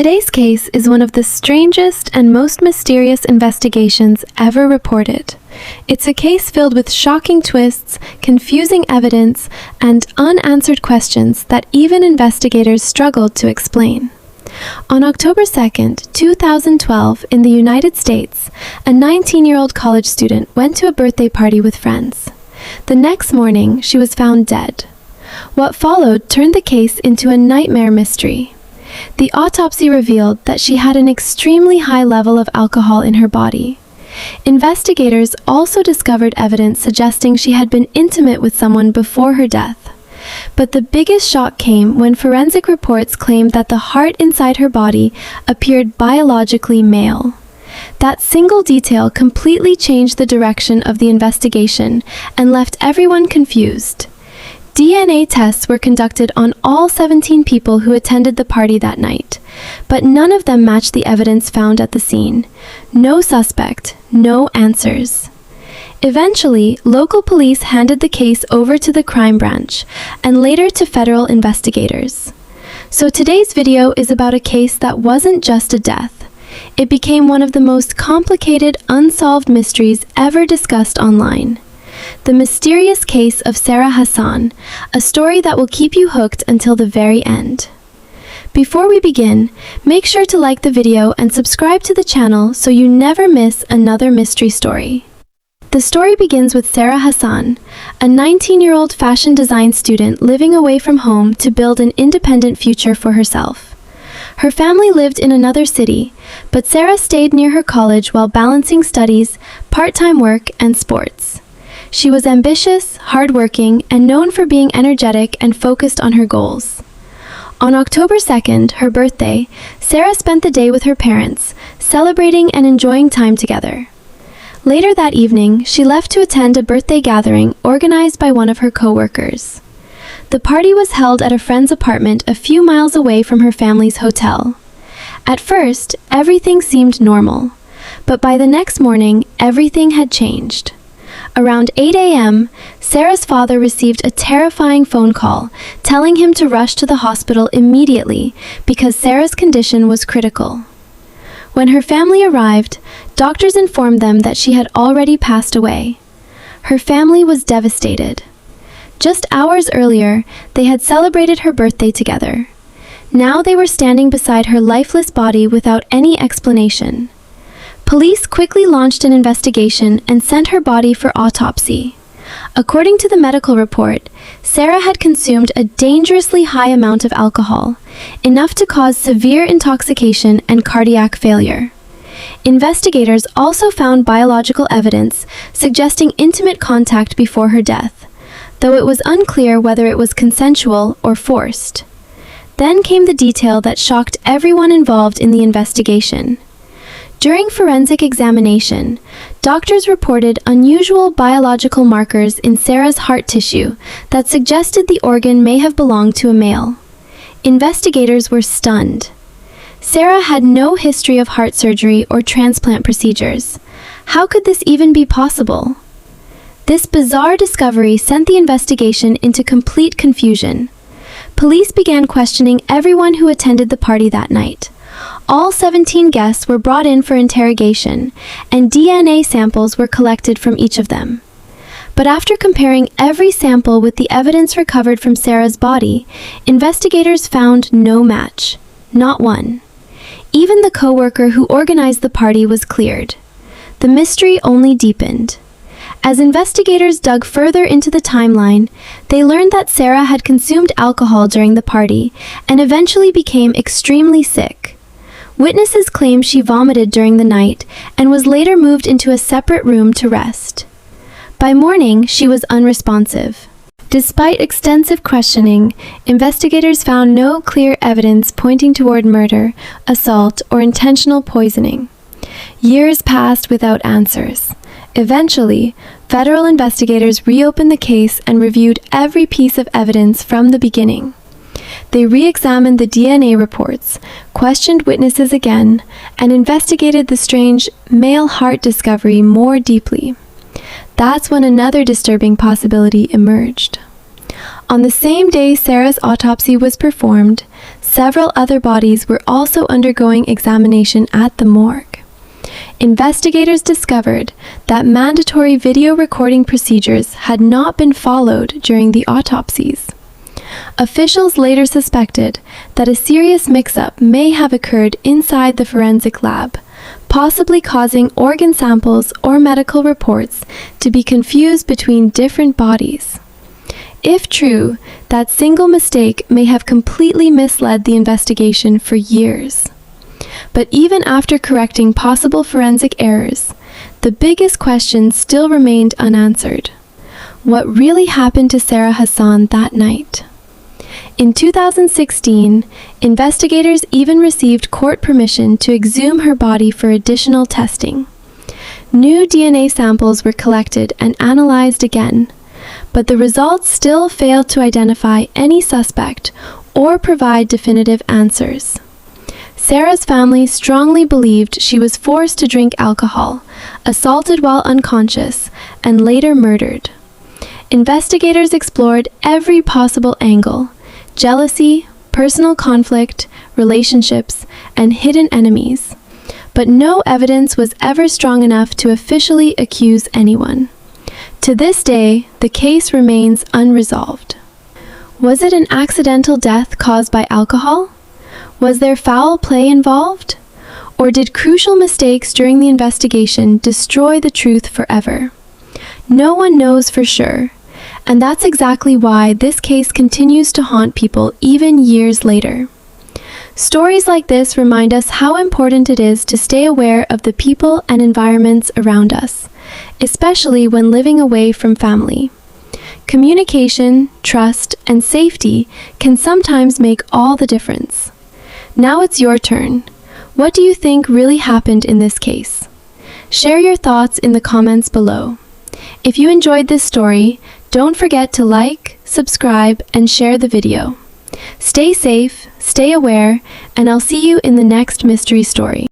Today's case is one of the strangest and most mysterious investigations ever reported. It's a case filled with shocking twists, confusing evidence, and unanswered questions that even investigators struggled to explain. On October 2nd, 2012, in the United States, a 19-year-old college student went to a birthday party with friends. The next morning, she was found dead. What followed turned the case into a nightmare mystery. The autopsy revealed that she had an extremely high level of alcohol in her body. Investigators also discovered evidence suggesting she had been intimate with someone before her death. But the biggest shock came when forensic reports claimed that the heart inside her body appeared biologically male. That single detail completely changed the direction of the investigation and left everyone confused. DNA tests were conducted on all 17 people who attended the party that night, but none of them matched the evidence found at the scene. No suspect, no answers. Eventually, local police handed the case over to the crime branch, and later to federal investigators. So today's video is about a case that wasn't just a death. It became one of the most complicated, unsolved mysteries ever discussed online. The mysterious case of Sarah Hassan, a story that will keep you hooked until the very end. Before we begin, make sure to like the video and subscribe to the channel so you never miss another mystery story. The story begins with Sarah Hassan, a 19-year-old fashion design student living away from home to build an independent future for herself. Her family lived in another city, but Sarah stayed near her college while balancing studies, part-time work, and sports. She was ambitious, hardworking, and known for being energetic and focused on her goals. On October 2nd, her birthday, Sarah spent the day with her parents, celebrating and enjoying time together. Later that evening, she left to attend a birthday gathering organized by one of her co-workers. The party was held at a friend's apartment a few miles away from her family's hotel. At first, everything seemed normal, but by the next morning, everything had changed. Around 8 a.m., Sarah's father received a terrifying phone call telling him to rush to the hospital immediately because Sarah's condition was critical. When her family arrived, doctors informed them that she had already passed away. Her family was devastated. Just hours earlier, they had celebrated her birthday together. Now they were standing beside her lifeless body without any explanation. Police quickly launched an investigation and sent her body for autopsy. According to the medical report, Sarah had consumed a dangerously high amount of alcohol, enough to cause severe intoxication and cardiac failure. Investigators also found biological evidence suggesting intimate contact before her death, though it was unclear whether it was consensual or forced. Then came the detail that shocked everyone involved in the investigation. During forensic examination, doctors reported unusual biological markers in Sarah's heart tissue that suggested the organ may have belonged to a male. Investigators were stunned. Sarah had no history of heart surgery or transplant procedures. How could this even be possible? This bizarre discovery sent the investigation into complete confusion. Police began questioning everyone who attended the party that night. All 17 guests were brought in for interrogation, and DNA samples were collected from each of them. But after comparing every sample with the evidence recovered from Sarah's body, investigators found no match, not one. Even the co-worker who organized the party was cleared. The mystery only deepened. As investigators dug further into the timeline, they learned that Sarah had consumed alcohol during the party and eventually became extremely sick. Witnesses claim she vomited during the night and was later moved into a separate room to rest. By morning, she was unresponsive. Despite extensive questioning, investigators found no clear evidence pointing toward murder, assault, or intentional poisoning. Years passed without answers. Eventually, federal investigators reopened the case and reviewed every piece of evidence from the beginning. They re-examined the DNA reports, questioned witnesses again, and investigated the strange male heart discovery more deeply. That's when another disturbing possibility emerged. On the same day Sarah's autopsy was performed, Several other bodies were also undergoing examination at the morgue. Investigators discovered that mandatory video recording procedures had not been followed during the autopsies. Officials later suspected that a serious mix-up may have occurred inside the forensic lab, possibly causing organ samples or medical reports to be confused between different bodies. If true, that single mistake may have completely misled the investigation for years. But even after correcting possible forensic errors, the biggest question still remained unanswered. What really happened to Sarah Hassan that night? In 2016, investigators even received court permission to exhume her body for additional testing. New DNA samples were collected and analyzed again, but the results still failed to identify any suspect or provide definitive answers. Sarah's family strongly believed she was forced to drink alcohol, assaulted while unconscious, and later murdered. Investigators explored every possible angle: jealousy, personal conflict, relationships, and hidden enemies. But no evidence was ever strong enough to officially accuse anyone. To this day, the case remains unresolved. Was it an accidental death caused by alcohol? Was there foul play involved? Or did crucial mistakes during the investigation destroy the truth forever? No one knows for sure, and that's exactly why this case continues to haunt people even years later. Stories like this remind us how important it is to stay aware of the people and environments around us, especially when living away from family. Communication, trust, and safety can sometimes make all the difference. Now it's your turn. What do you think really happened in this case? Share your thoughts in the comments below. If you enjoyed this story, don't forget to like, subscribe, and share the video. Stay safe, stay aware, and I'll see you in the next mystery story.